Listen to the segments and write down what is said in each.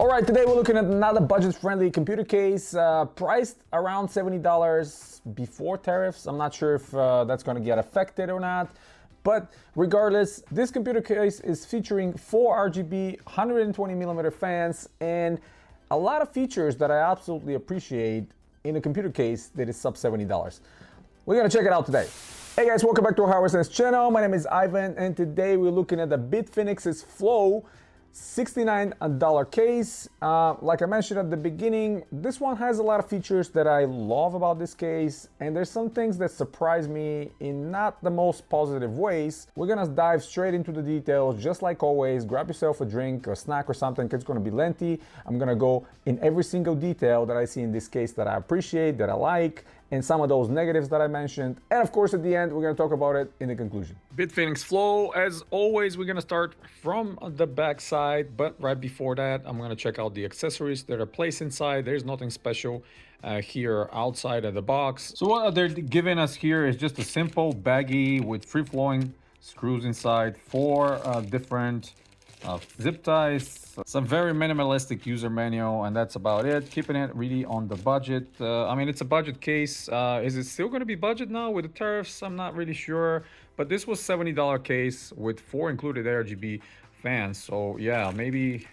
All right, today we're looking at another budget-friendly computer case, priced around $70 before tariffs. I'm not sure if that's going to get affected or not, but regardless, this computer case is featuring 4 RGB 120mm fans and a lot of features that I absolutely appreciate in a computer case that is sub $70. We're going to check it out today. Hey guys, welcome back to our Hardware Sense channel. My name is Ivan, and today we're looking at the Bitfenix Flow $69 case. Like I mentioned at the beginning, this one has a lot of features that I love about this case, and there's some things that surprise me in not the most positive ways. We're gonna dive straight into the details, just like always. Grab yourself a drink or snack or something, 'cause it's gonna be lengthy. I'm gonna go in every single detail that I see in this case that I appreciate, that I like, and some of those negatives that I mentioned. And of course, at the end, we're gonna talk about it in the conclusion. Bitfenix Flow, as always, we're gonna start from the back side, but right before that, I'm gonna check out the accessories that are placed inside. There's nothing special here outside of the box. So what they're giving us here is just a simple baggie with free-flowing screws inside, 4 different zip ties, some very minimalistic user manual, and that's about it. Keeping it really on the budget. I mean, it's a budget case. Is it still going to be budget now with the tariffs? I'm not really sure, but this was $70 case with 4 included ARGB fans. So yeah, maybe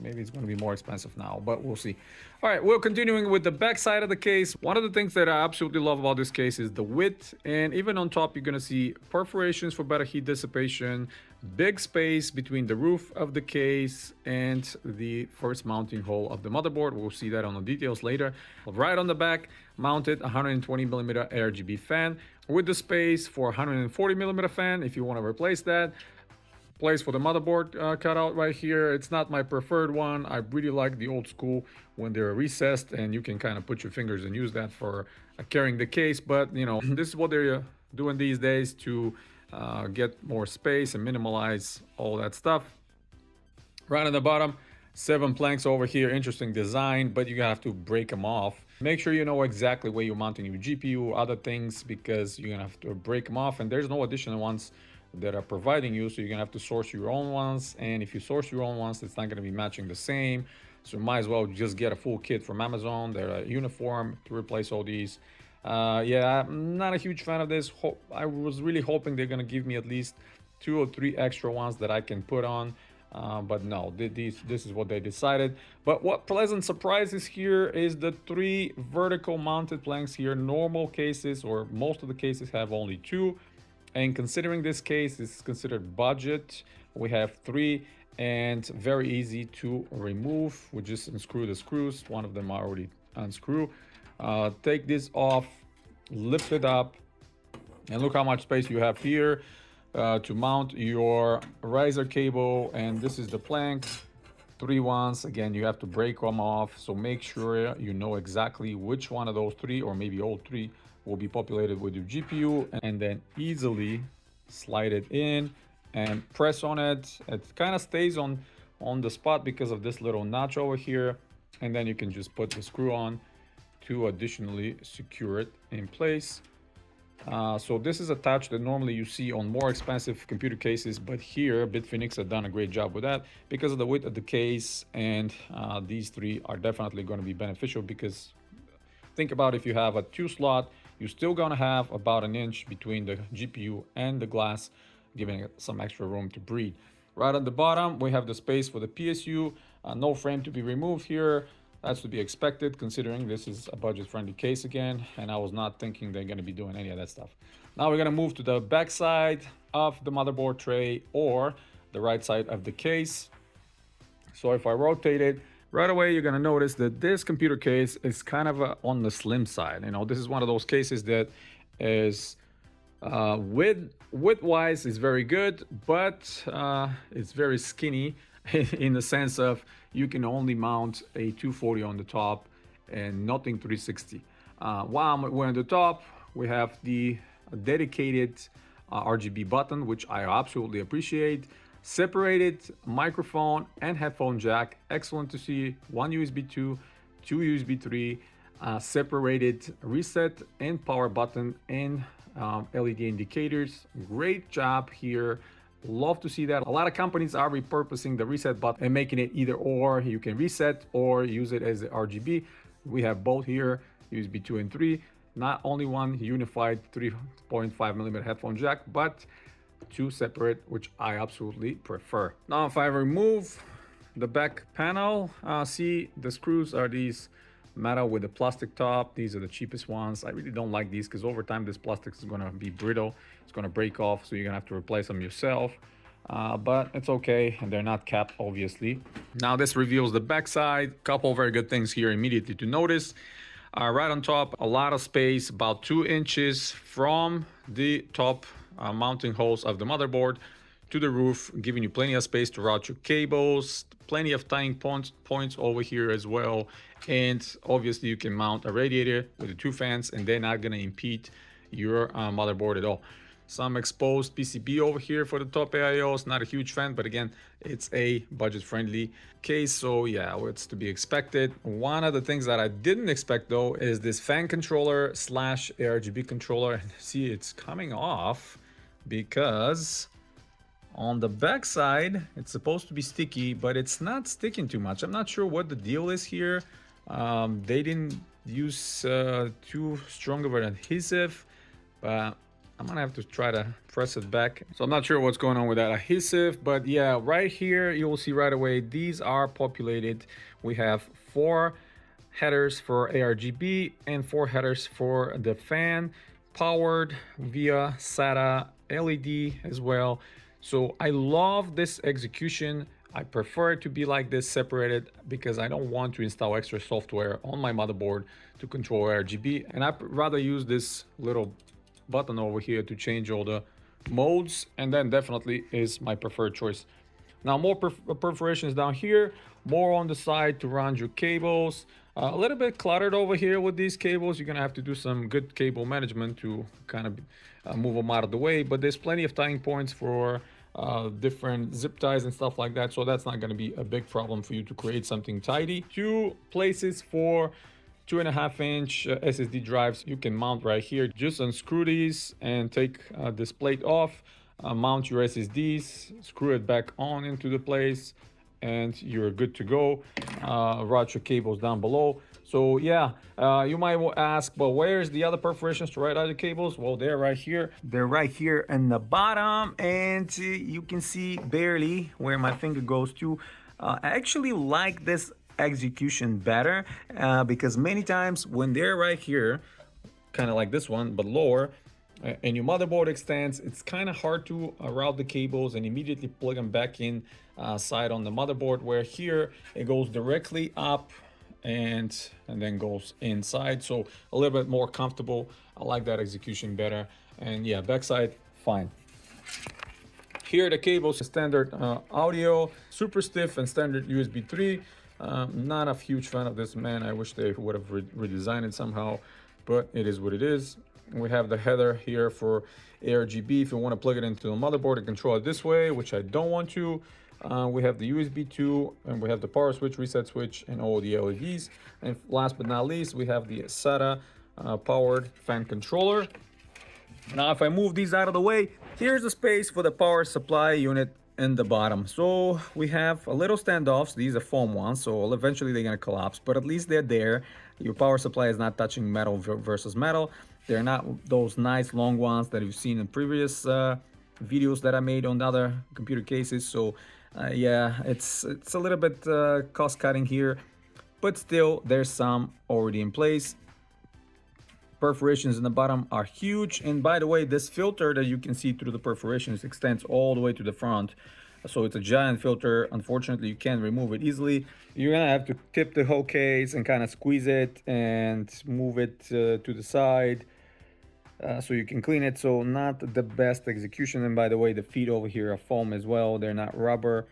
it's going to be more expensive now, but we'll see. All right, we're continuing with the back side of the case. One of the things that I absolutely love about this case is the width, and even on top, you're going to see perforations for better heat dissipation, big space between the roof of the case and the first mounting hole of the motherboard. We'll see that on the details later. Right on the back, mounted 120mm ARGB fan with the space for 140mm fan if you want to replace that. Place for the motherboard cutout right here. It's not my preferred one. I really like the old school when they're recessed and you can kind of put your fingers and use that for carrying the case. But you know, this is what they're doing these days to get more space and minimalize all that stuff. Right on the bottom, 7 planks over here. Interesting design, but you have to break them off. Make sure you know exactly where you're mounting your GPU, other things, because you're gonna have to break them off, and there's no additional ones that are providing you, so you're gonna have to source your own ones. And if you source your own ones, it's not gonna be matching the same, so you might as well just get a full kit from Amazon. They're uniform to replace all these. Yeah, I'm not a huge fan of this. I was really hoping they're gonna give me at least 2 or 3 extra ones that I can put on, but no, this is what they decided. But what pleasant surprises here is the 3 vertical mounted planks here. Normal cases, or most of the cases, have only 2. And considering this case is considered budget, we have 3 and very easy to remove. We just unscrew the screws. One of them I already unscrew. Take this off, lift it up, and look how much space you have here to mount your riser cable. And this is the plank, 3 ones. Again, you have to break them off, so make sure you know exactly which one of those 3, or maybe all 3, will be populated with your GPU, and then easily slide it in and press on it. It kind of stays on the spot because of this little notch over here, and then you can just put the screw on to additionally secure it in place. So this is a touch that normally you see on more expensive computer cases, but here Bitfenix have done a great job with that because of the width of the case, and these 3 are definitely going to be beneficial, because think about if you have a 2 slot, you're still gonna have about 1 inch between the GPU and the glass, giving it some extra room to breathe. Right on the bottom, we have the space for the PSU. No frame to be removed here. That's to be expected, considering this is a budget-friendly case again, and I was not thinking they're gonna be doing any of that stuff. Now we're gonna move to the back side of the motherboard tray, or the right side of the case. So if I rotate it, right away, you're gonna notice that this computer case is kind of on the slim side. You know, this is one of those cases that is width-wise is very good, but it's very skinny in the sense of you can only mount a 240 on the top and nothing 360. While we're on the top, we have the dedicated RGB button, which I absolutely appreciate. Separated microphone and headphone jack, excellent to see. 1 USB 2, 2 USB 3, separated reset and power button, and LED indicators. Great job here Love to see that. A lot of companies are repurposing the reset button and making it either or. You can reset or use it as the RGB. We have both here, USB 2 and 3. Not only one unified 3.5mm headphone jack, but two separate, which I absolutely prefer. Now, if I remove the back panel, see the screws are these metal with a plastic top. These are the cheapest ones. I really don't like these because over time this plastic is going to be brittle. It's going to break off, so you're going to have to replace them yourself. But it's okay, and they're not capped, obviously. Now this reveals the backside. Couple very good things here immediately to notice. Right on top, a lot of space, about 2 inches from the top mounting holes of the motherboard to the roof, giving you plenty of space to route your cables, plenty of tying points over here as well. And obviously you can mount a radiator with the 2 fans, and they're not going to impede your motherboard at all. Some exposed PCB over here for the top AIOs. Not a huge fan, but again, it's a budget-friendly case, so yeah, it's to be expected. One of the things that I didn't expect though is this fan controller slash ARGB controller. And see, it's coming off because on the back side it's supposed to be sticky, but it's not sticking too much. I'm not sure what the deal is here. They didn't use too strong of an adhesive, but I'm gonna have to try to press it back. So I'm not sure what's going on with that adhesive, but yeah, right here you will see right away these are populated. We have 4 headers for ARGB and 4 headers for the fan, powered via SATA LED as well. So I love this execution. I prefer it to be like this, separated, because I don't want to install extra software on my motherboard to control RGB, and I'd rather use this little button over here to change all the modes, and then definitely is my preferred choice. Now more perforations down here, more on the side to run your cables. A little bit cluttered over here with these cables. You're gonna have to do some good cable management to kind of move them out of the way, but there's plenty of tying points for different zip ties and stuff like that, so that's not going to be a big problem for you to create something tidy. 2 places for 2.5-inch SSD drives you can mount right here. Just unscrew these and take this plate off, mount your SSDs, screw it back on into the place, and you're good to go. Route your cables down below. So yeah, you might ask, but where's the other perforations to write out the cables? Well, they're right here. They're right here in the bottom, and you can see barely where my finger goes to. I actually like this execution better because many times when they're right here, kind of like this one, but lower, and your motherboard extends, it's kind of hard to route the cables and immediately plug them back in side on the motherboard, where here it goes directly up and then goes inside, so a little bit more comfortable. I like that execution better. And yeah, backside fine. Here the cables, standard audio, super stiff, and standard USB 3. Not a huge fan of this, man. I wish they would have redesigned it somehow, but it is what it is. We have the header here for ARGB if you want to plug it into the motherboard and control it this way, which I don't want to. We have the USB 2, and we have the power switch, reset switch, and all the LEDs. And last but not least, we have the SATA powered fan controller. Now if I move these out of the way, here's the space for the power supply unit in the bottom. So we have a little standoffs. These are foam ones, so eventually they're going to collapse, but at least they're there. Your power supply is not touching metal versus metal. They're not those nice long ones that you've seen in previous videos that I made on other computer cases. So yeah, it's a little bit cost cutting here, but still there's some already in place. Perforations in the bottom are huge, and by the way, this filter that you can see through the perforations extends all the way to the front, so it's a giant filter. Unfortunately, you can't remove it easily. You're gonna have to tip the whole case and kind of squeeze it and move it to the side so you can clean it. So not the best execution. And by the way, the feet over here are foam as well, they're not rubber.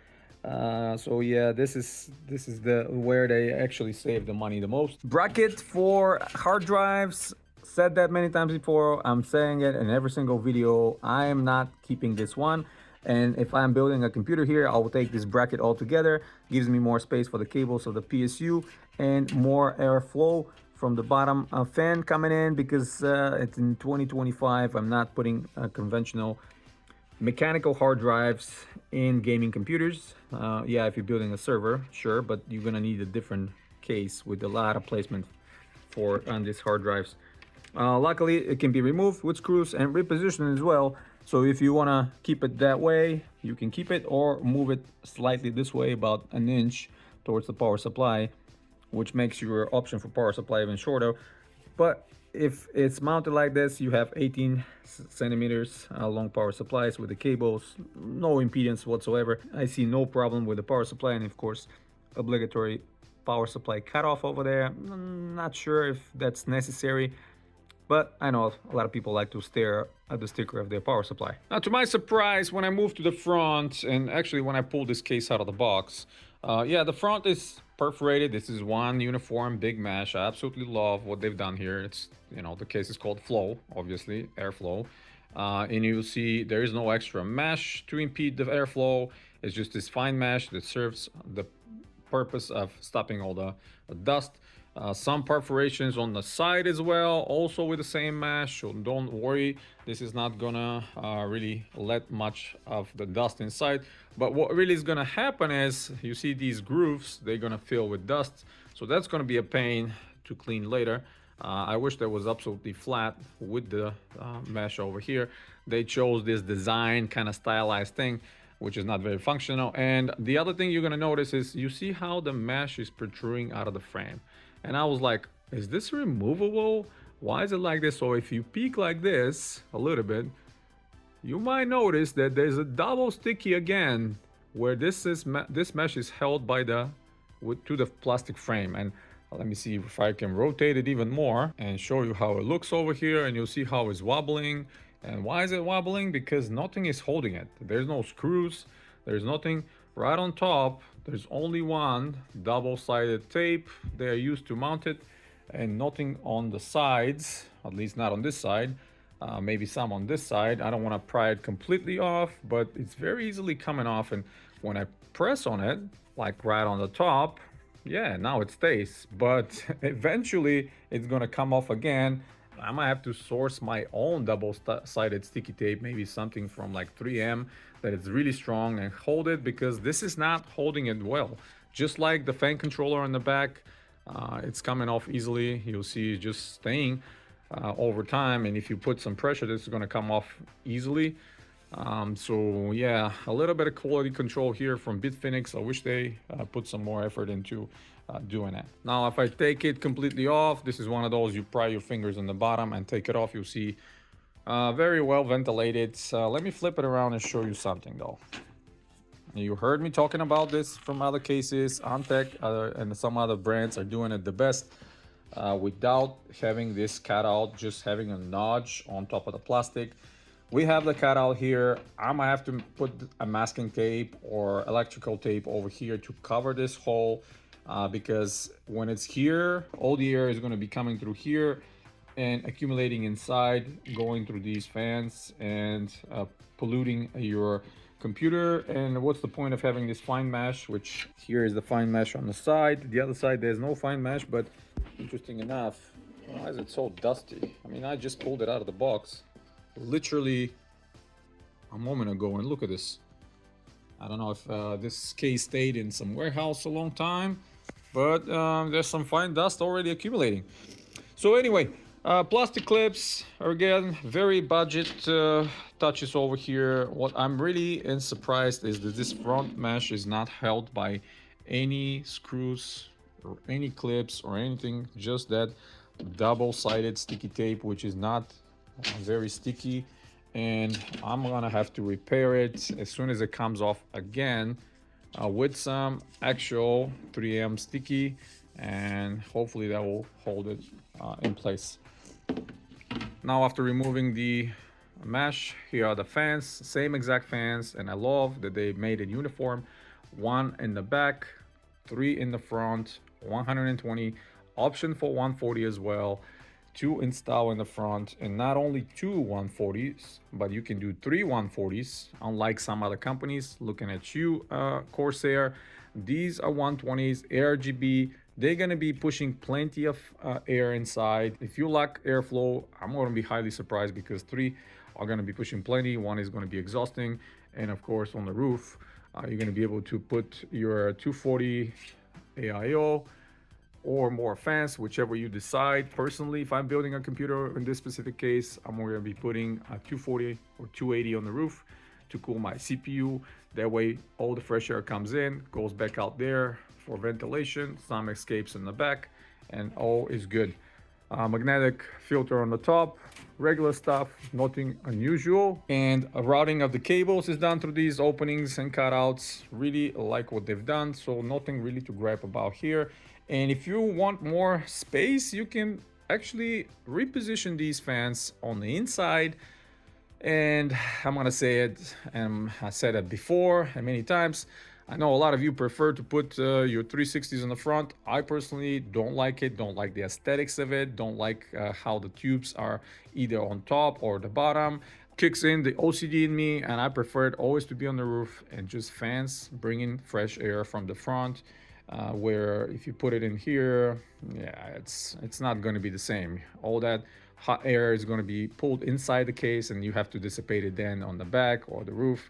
So yeah, this is the where they actually save the money the most. Bracket for hard drives. Said that many times before, I'm saying it in every single video. I am not keeping this one, and if I'm building a computer here, I will take this bracket altogether. Gives me more space for the cables of the PSU and more airflow from the bottom fan coming in, because it's in 2025. I'm not putting a conventional Mechanical hard drives in gaming computers. Yeah, if you're building a server, sure, but you're gonna need a different case with a lot of placement for on these hard drives. Luckily, it can be removed with screws and repositioned as well. So if you wanna keep it that way, you can keep it or move it slightly this way, about an inch towards the power supply, which makes your option for power supply even shorter. But if it's mounted like this, you have 18 centimeters long power supplies with the cables, no impedance whatsoever. I see no problem with the power supply, and of course, obligatory power supply cutoff over there. I'm not sure if that's necessary, but I know a lot of people like to stare at the sticker of their power supply. Now, to my surprise, when I moved to the front, and actually when I pulled this case out of the box, yeah, the front is perforated. This is one uniform big mesh. I absolutely love what they've done here. It's, you know, the case is called Flow, obviously, airflow. And you'll see there is no extra mesh to impede the airflow. It's just this fine mesh that serves the purpose of stopping all the dust. Some perforations on the side as well, also with the same mesh, so don't worry, this is not gonna really let much of the dust inside. But what really is gonna happen is, you see these grooves, they're gonna fill with dust, so that's gonna be a pain to clean later. I wish that was absolutely flat with the mesh over here. They chose this design kind of stylized thing, which is not very functional. And the other thing you're gonna notice is, you see how the mesh is protruding out of the frame. And I was like, is this removable? Why is it like this? So if you peek like this a little bit, you might notice that there's a double sticky again, where this mesh is held by to the plastic frame. And let me see if I can rotate it even more and show you how it looks over here, and you'll see how it's wobbling. And why is it wobbling? Because nothing is holding it. There's no screws, there's nothing. Right on top, there's only one double-sided tape they are used to mount it, and nothing on the sides, at least not on this side. Maybe some on this side. I don't want to pry it completely off, but it's very easily coming off. And when I press on it, like right on the top, yeah, now it stays. But eventually, it's gonna come off again. I might have to source my own double-sided sticky tape, maybe something from like 3M that is really strong, and hold it, because this is not holding it well. Just like the fan controller on the back, it's coming off easily. You'll see it just staying over time, and if you put some pressure, this is going to come off easily. So yeah, a little bit of quality control here from Bitfenix. I wish they put some more effort into doing that. Now, if I take it completely off, this is one of those, you pry your fingers on the bottom and take it off, you'll see very well ventilated. Let me flip it around and show you something though. You heard me talking about this from other cases. Antec and some other brands are doing it the best without having this cutout, just having a notch on top of the plastic. We have the cutout here. I might have to put a masking tape or electrical tape over here to cover this hole, because when it's here, all the air is going to be coming through here and accumulating inside, going through these fans and polluting your computer. And what's the point of having this fine mesh, which here is the fine mesh on the side. The other side, there's no fine mesh, but interesting enough, why is it so dusty? I mean, I just pulled it out of the box literally a moment ago, and look at this. I don't know if this case stayed in some warehouse a long time, but there's some fine dust already accumulating. So anyway, plastic clips are again very budget touches over here. What I'm really surprised is that this front mesh is not held by any screws or any clips or anything, just that double-sided sticky tape, which is not very sticky, and I'm gonna have to repair it as soon as it comes off again with some actual 3M sticky, and hopefully that will hold it in place. Now, after removing the mesh, here are the fans, same exact fans, and I love that they made it uniform. One in the back, 3 in the front, 120, option for 140 as well. 2 install in the front, and not only 2 140s, but you can do 3 140s, unlike some other companies. Looking at you, Corsair, these are 120s, ARGB. They're gonna be pushing plenty of air inside. If you lack airflow, I'm gonna be highly surprised, because 3 are going to be pushing plenty. One is going to be exhausting. And of course, on the roof, you're going to be able to put your 240 AIO or more fans, whichever you decide. Personally, if I'm building a computer in this specific case, I'm going to be putting a 240 or 280 on the roof to cool my CPU. That way, all the fresh air comes in, goes back out there for ventilation, some escapes in the back, and all is good. Magnetic filter on the top, regular stuff, nothing unusual. And a routing of the cables is done through these openings and cutouts. Really like what they've done, so nothing really to gripe about here. And if you want more space, you can actually reposition these fans on the inside. And I'm gonna say it, and I said it before and many times, I know a lot of you prefer to put your 360s in the front. I personally don't like it, don't like the aesthetics of it, don't like how the tubes are either on top or the bottom. Kicks in the OCD in me, and I prefer it always to be on the roof and just fans bringing fresh air from the front. Where if you put it in here, yeah, it's not going to be the same. All that hot air is going to be pulled inside the case, and you have to dissipate it then on the back or the roof.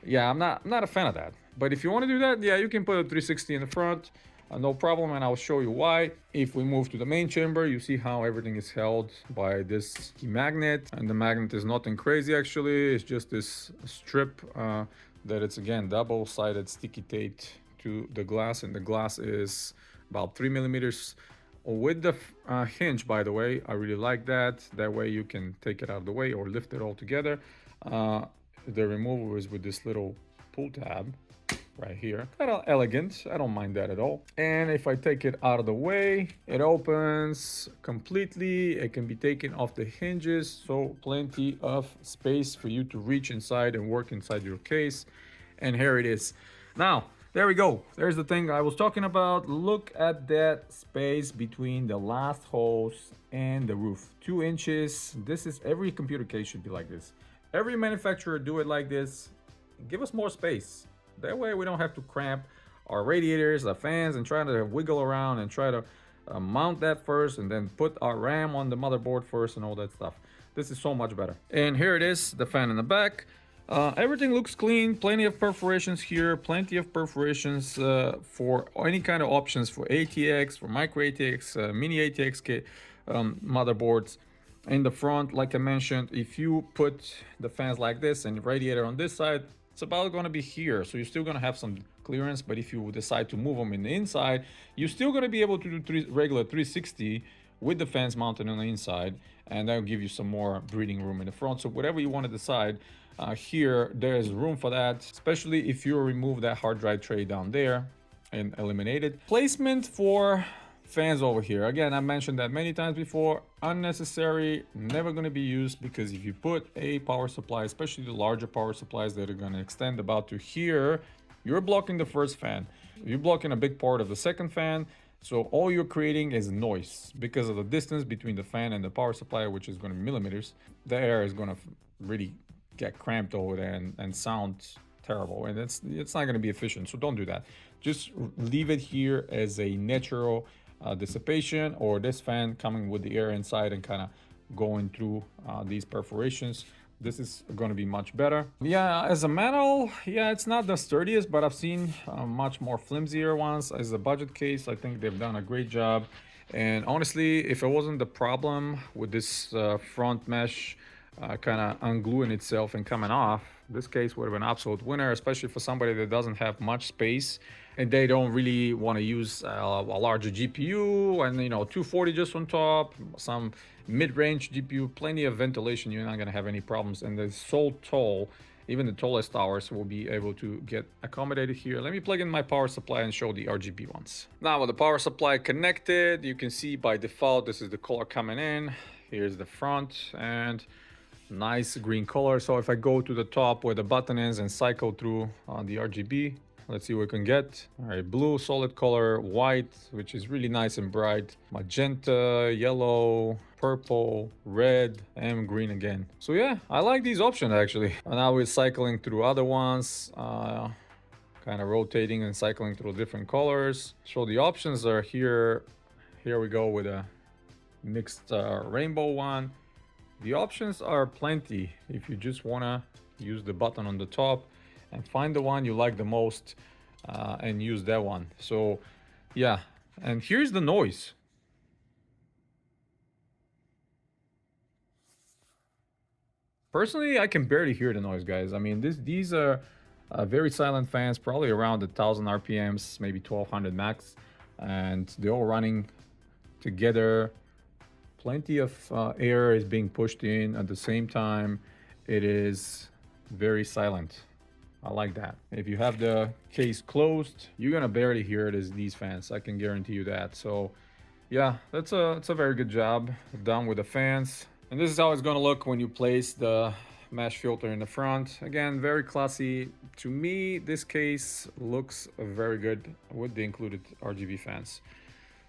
Yeah, I'm not a fan of that. But if you want to do that, yeah, you can put a 360 in the front, no problem, and I'll show you why. If we move to the main chamber, you see how everything is held by this magnet, and the magnet is nothing crazy actually. It's just this strip that it's again double-sided sticky tape to the glass, and the glass is about 3 millimeters with the hinge. By the way, I really like that. That way you can take it out of the way or lift it all together. The removal is with this little pull tab right here. Kind of elegant, I don't mind that at all. And if I take it out of the way, it opens completely. It can be taken off the hinges, so plenty of space for you to reach inside and work inside your case. And here it is. Now, there we go. There's the thing I was talking about. Look at that space between the last hose and the roof. 2 inches. This is, every computer case should be like this. Every manufacturer do it like this. Give us more space. That way we don't have to cramp our radiators, our fans, and try to wiggle around and try to mount that first and then put our RAM on the motherboard first and all that stuff. This is so much better. And here it is, the fan in the back. Everything looks clean, plenty of perforations here, plenty of perforations for any kind of options for ATX, for micro ATX, mini ATX motherboards. In the front, like I mentioned, if you put the fans like this and the radiator on this side, it's about going to be here. So you're still going to have some clearance, but if you decide to move them in the inside, you're still going to be able to do regular 360 with the fans mounted on the inside, and that'll give you some more breathing room in the front. So whatever you want to decide, here there's room for that, especially if you remove that hard drive tray down there and eliminate it. Placement for fans over here, again, I mentioned that many times before, unnecessary, never going to be used, because if you put a power supply, especially the larger power supplies that are going to extend about to here, you're blocking the first fan, you're blocking a big part of the second fan. So all you're creating is noise because of the distance between the fan and the power supply, which is going to be millimeters. The air is going to really get cramped over there and sound terrible, and it's not going to be efficient. So don't do that. Just leave it here as a natural dissipation, or this fan coming with the air inside and kind of going through these perforations. This is going to be much better. Yeah, as a metal, yeah, it's not the sturdiest, but I've seen much more flimsier ones. As a budget case, I think they've done a great job. And honestly, if it wasn't the problem with this front mesh kind of ungluing itself and coming off, this case would have been an absolute winner, especially for somebody that doesn't have much space and they don't really want to use a larger GPU and 240 just on top, some mid-range GPU, plenty of ventilation. You're not going to have any problems, and it's so tall. Even the tallest towers will be able to get accommodated here. Let me plug in my power supply and show the RGB ones. Now with the power supply connected, you can see by default this is the color coming in. Here's the front, and nice green color. So if I go to the top where the button is and cycle through the RGB, let's see what we can get. All right, blue solid color, white, which is really nice and bright, magenta, yellow, purple, red, and green again. So yeah, I like these options actually. And now we're cycling through other ones, kind of rotating and cycling through different colors. So the options are here. Here we go with a mixed rainbow one. The options are plenty if you just want to use the button on the top and find the one you like the most and use that one. So yeah, and here's the noise. Personally, I can barely hear the noise, guys. I mean, these are very silent fans, probably around 1,000 RPMs, maybe 1,200 max, and they're all running together. Plenty of air is being pushed in at the same time. It is very silent. I like that. If you have the case closed, you're gonna barely hear it as these fans. I can guarantee you that. So yeah, it's a very good job done with the fans. And this is how it's gonna look when you place the mesh filter in the front. Again, very classy. To me, this case looks very good with the included RGB fans.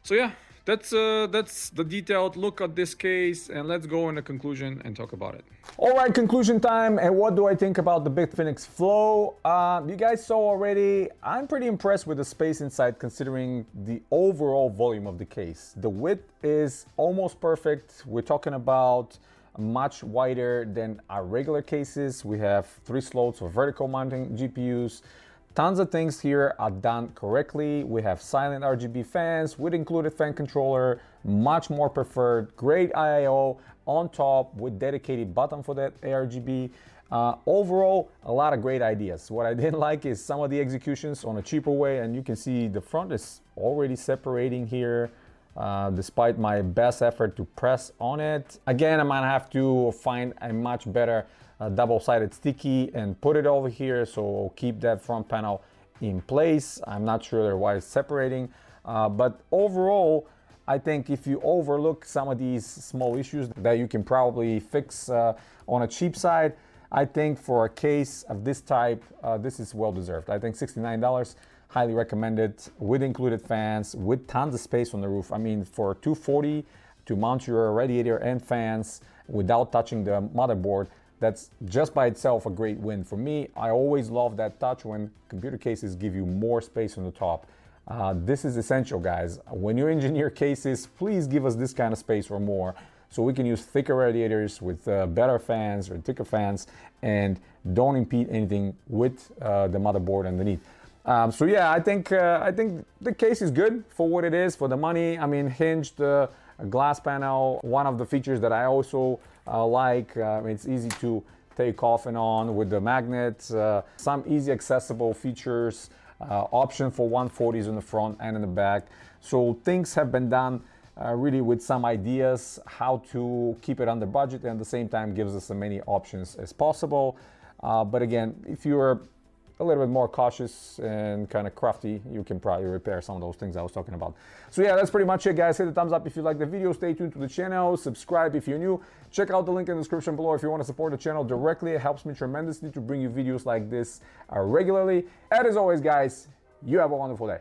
So yeah, that's the detailed look at this case, and let's go in the conclusion and talk about it. All right, conclusion time. And what do I think about the Bitfenix Flow? You guys saw already, I'm pretty impressed with the space inside considering the overall volume of the case. The width is almost perfect. We're talking about much wider than our regular cases. We have 3 slots for vertical mounting GPUs. Tons of things here are done correctly. We have silent RGB fans with included fan controller, much more preferred, great IO on top with dedicated button for that ARGB. Overall, a lot of great ideas. What I didn't like is some of the executions on a cheaper way, and you can see the front is already separating here. Despite my best effort to press on it. Again, I might have to find a much better double-sided sticky and put it over here, so I'll keep that front panel in place. I'm not sure why it's separating, but overall, I think if you overlook some of these small issues that you can probably fix on a cheap side, I think for a case of this type, this is well deserved. I think $69. Highly recommended with included fans, with tons of space on the roof. I mean, for $240 to mount your radiator and fans without touching the motherboard, that's just by itself a great win for me. I always love that touch when computer cases give you more space on the top. This is essential, guys. When you engineer cases, please give us this kind of space or more, so we can use thicker radiators with better fans or thicker fans and don't impede anything with the motherboard underneath. So yeah, I think the case is good for what it is, for the money. I mean, hinged glass panel, one of the features that I also like. It's easy to take off and on with the magnets. Some easy accessible features, option for 140s in the front and in the back. So things have been done really with some ideas how to keep it under budget and at the same time gives us as many options as possible. But again, if you're a little bit more cautious and kind of crafty, you can probably repair some of those things I was talking about. So yeah, that's pretty much it, guys. Hit the thumbs up if you like the video. Stay tuned to the channel. Subscribe if you're new. Check out the link in the description below if you want to support the channel directly. It helps me tremendously to bring you videos like this regularly. And as always, guys, you have a wonderful day.